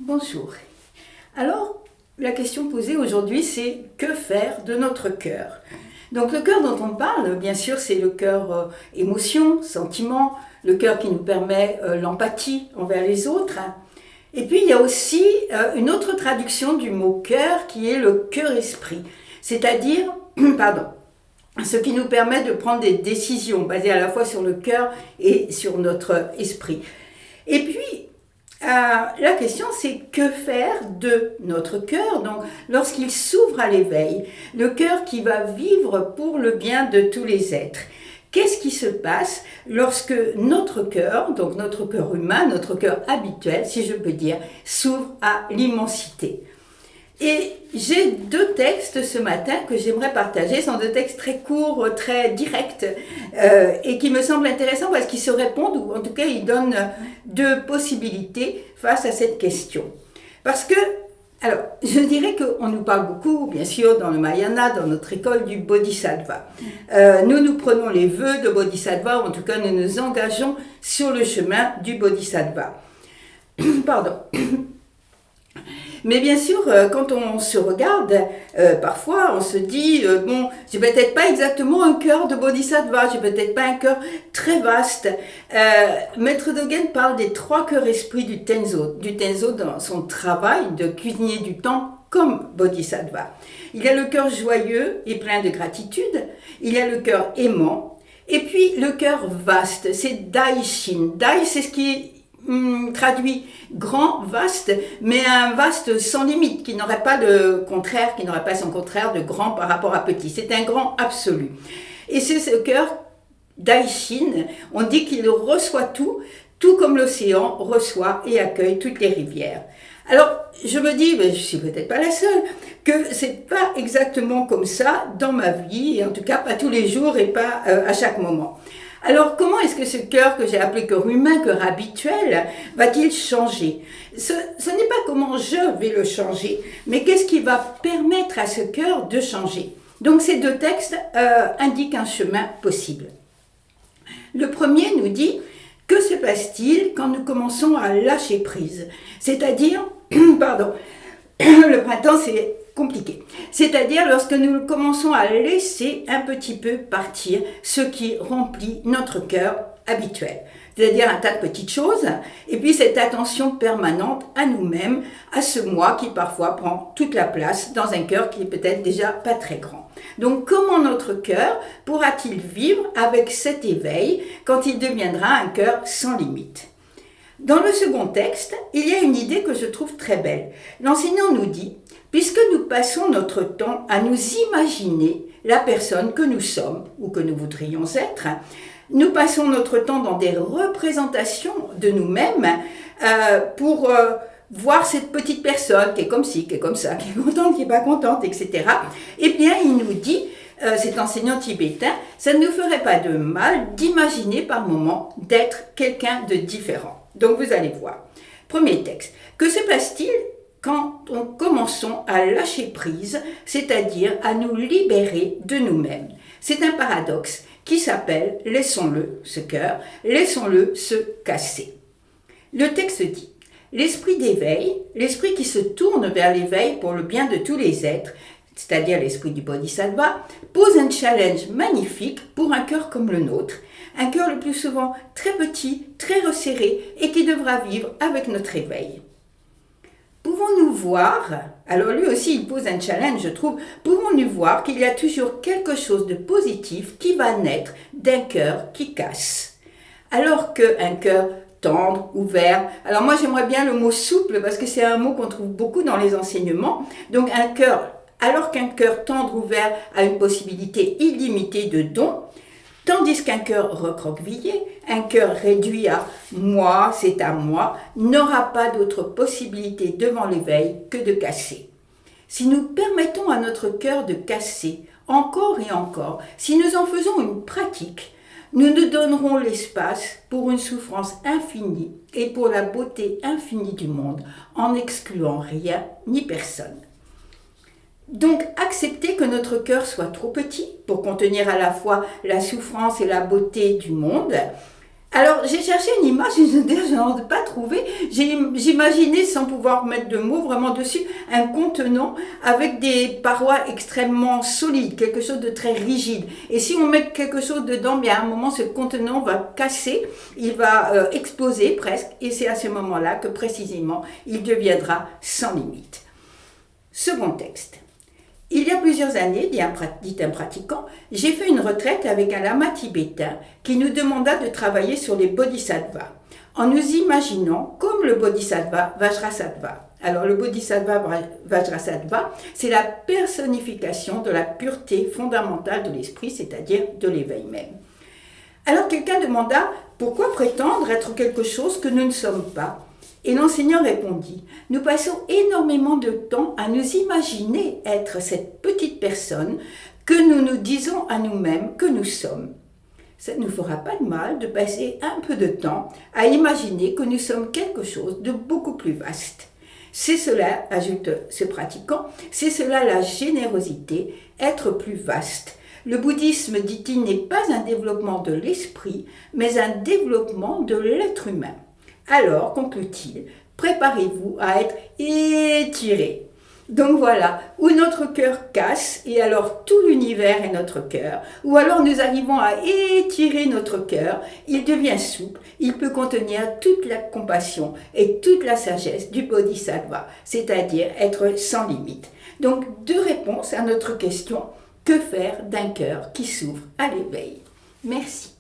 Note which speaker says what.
Speaker 1: Bonjour. Alors, la question posée aujourd'hui, c'est que faire de notre cœur? Donc le cœur dont on parle, bien sûr, c'est le cœur émotion, sentiment, le cœur qui nous permet l'empathie envers les autres. Et puis il y a aussi une autre traduction du mot cœur qui est le cœur-esprit, c'est-à-dire, ce qui nous permet de prendre des décisions basées à la fois sur le cœur et sur notre esprit. Et puis, la question, c'est que faire de notre cœur, donc lorsqu'il s'ouvre à l'éveil, le cœur qui va vivre pour le bien de tous les êtres. Qu'est-ce qui se passe lorsque notre cœur, donc notre cœur humain, notre cœur habituel, si je peux dire, s'ouvre à l'immensité? Et j'ai deux textes ce matin que j'aimerais partager. Ce sont deux textes très courts, très directs et qui me semblent intéressants parce qu'ils se répondent, ou en tout cas ils donnent deux possibilités face à cette question. Parce que, alors, je dirais qu'on nous parle beaucoup, bien sûr, dans le Mahayana, dans notre école, du Bodhisattva. Nous prenons les vœux de Bodhisattva, ou en tout cas nous nous engageons sur le chemin du Bodhisattva. Pardon. Mais bien sûr, quand on se regarde, parfois on se dit, bon, j'ai peut-être pas exactement un cœur de bodhisattva, j'ai peut-être pas un cœur très vaste. Maître Dogen parle des trois cœurs esprits du Tenzo dans son travail de cuisinier du temps comme bodhisattva. Il y a le cœur joyeux et plein de gratitude, il y a le cœur aimant, et puis le cœur vaste, c'est Daishin. Dai, c'est ce qui traduit grand, vaste, mais un vaste sans limite, qui n'aurait pas de contraire, qui n'aurait pas son contraire de grand par rapport à petit. C'est un grand absolu. Et c'est ce cœur Daishin, on dit qu'il reçoit tout comme l'océan reçoit et accueille toutes les rivières. Alors, je me dis, je suis peut-être pas la seule, que c'est pas exactement comme ça dans ma vie, et en tout cas pas tous les jours et pas à chaque moment. Alors, comment est-ce que ce cœur que j'ai appelé cœur humain, cœur habituel, va-t-il changer? Ce n'est pas comment je vais le changer, mais qu'est-ce qui va permettre à ce cœur de changer? Donc, ces deux textes indiquent un chemin possible. Le premier nous dit, que se passe-t-il quand nous commençons à lâcher prise? C'est-à-dire, le printemps c'est compliqué. C'est-à-dire lorsque nous commençons à laisser un petit peu partir ce qui remplit notre cœur habituel. C'est-à-dire un tas de petites choses, et puis cette attention permanente à nous-mêmes, à ce moi qui parfois prend toute la place dans un cœur qui est peut-être déjà pas très grand. Donc comment notre cœur pourra-t-il vivre avec cet éveil quand il deviendra un cœur sans limite? Dans le second texte, il y a une idée que je trouve très belle. L'enseignant nous dit, puisque nous passons notre temps à nous imaginer la personne que nous sommes ou que nous voudrions être, nous passons notre temps dans des représentations de nous-mêmes pour voir cette petite personne qui est comme ci, qui est comme ça, qui est contente, qui n'est pas contente, etc. Eh bien, il nous dit, cet enseignant tibétain, ça ne nous ferait pas de mal d'imaginer par moments d'être quelqu'un de différent. Donc vous allez voir. Premier texte. Que se passe-t-il quand nous commençons à lâcher prise, c'est-à-dire à nous libérer de nous-mêmes? C'est un paradoxe qui s'appelle « laissons-le, ce cœur, laissons-le se casser ». Le texte dit « l'esprit d'éveil, l'esprit qui se tourne vers l'éveil pour le bien de tous les êtres, c'est-à-dire l'esprit du Bodhisattva, pose un challenge magnifique pour un cœur comme le nôtre, un cœur le plus souvent très petit, très resserré et qui devra vivre avec notre éveil. Pouvons-nous voir, alors lui aussi il pose un challenge je trouve, pouvons-nous voir qu'il y a toujours quelque chose de positif qui va naître d'un cœur qui casse, alors qu'un cœur tendre, ouvert, alors moi j'aimerais bien le mot souple parce que c'est un mot qu'on trouve beaucoup dans les enseignements, donc un cœur, alors qu'un cœur tendre, ouvert a une possibilité illimitée de dons, tandis qu'un cœur recroquevillé, un cœur réduit à « moi, c'est à moi », n'aura pas d'autre possibilité devant l'éveil que de casser. Si nous permettons à notre cœur de casser encore et encore, si nous en faisons une pratique, nous nous donnerons l'espace pour une souffrance infinie et pour la beauté infinie du monde, en n'excluant rien ni personne. Donc, accepter que notre cœur soit trop petit pour contenir à la fois la souffrance et la beauté du monde, Alors, j'ai cherché une image, je n'en ai pas trouvé. J'imaginais, sans pouvoir mettre de mots vraiment dessus, un contenant avec des parois extrêmement solides, quelque chose de très rigide. Et si on met quelque chose dedans, bien à un moment, ce contenant va casser, il va exploser presque, et c'est à ce moment-là que précisément, il deviendra sans limite. Second texte. Il y a plusieurs années, dit un pratiquant, j'ai fait une retraite avec un lama tibétain qui nous demanda de travailler sur les bodhisattvas, en nous imaginant comme le bodhisattva Vajrasattva. Alors le bodhisattva Vajrasattva, c'est la personnification de la pureté fondamentale de l'esprit, c'est-à-dire de l'éveil même. Alors quelqu'un demanda pourquoi prétendre être quelque chose que nous ne sommes pas. Et l'enseignant répondit, nous passons énormément de temps à nous imaginer être cette petite personne que nous nous disons à nous-mêmes que nous sommes. Ça ne nous fera pas de mal de passer un peu de temps à imaginer que nous sommes quelque chose de beaucoup plus vaste. C'est cela, ajoute ce pratiquant, c'est cela la générosité, être plus vaste. Le bouddhisme, dit-il, n'est pas un développement de l'esprit, mais un développement de l'être humain. Alors, conclut-il, préparez-vous à être étiré. Donc voilà, où notre cœur casse, et alors tout l'univers est notre cœur, ou alors nous arrivons à étirer notre cœur, il devient souple, il peut contenir toute la compassion et toute la sagesse du Bodhisattva, c'est-à-dire être sans limite. Donc, deux réponses à notre question, que faire d'un cœur qui s'ouvre à l'éveil? Merci.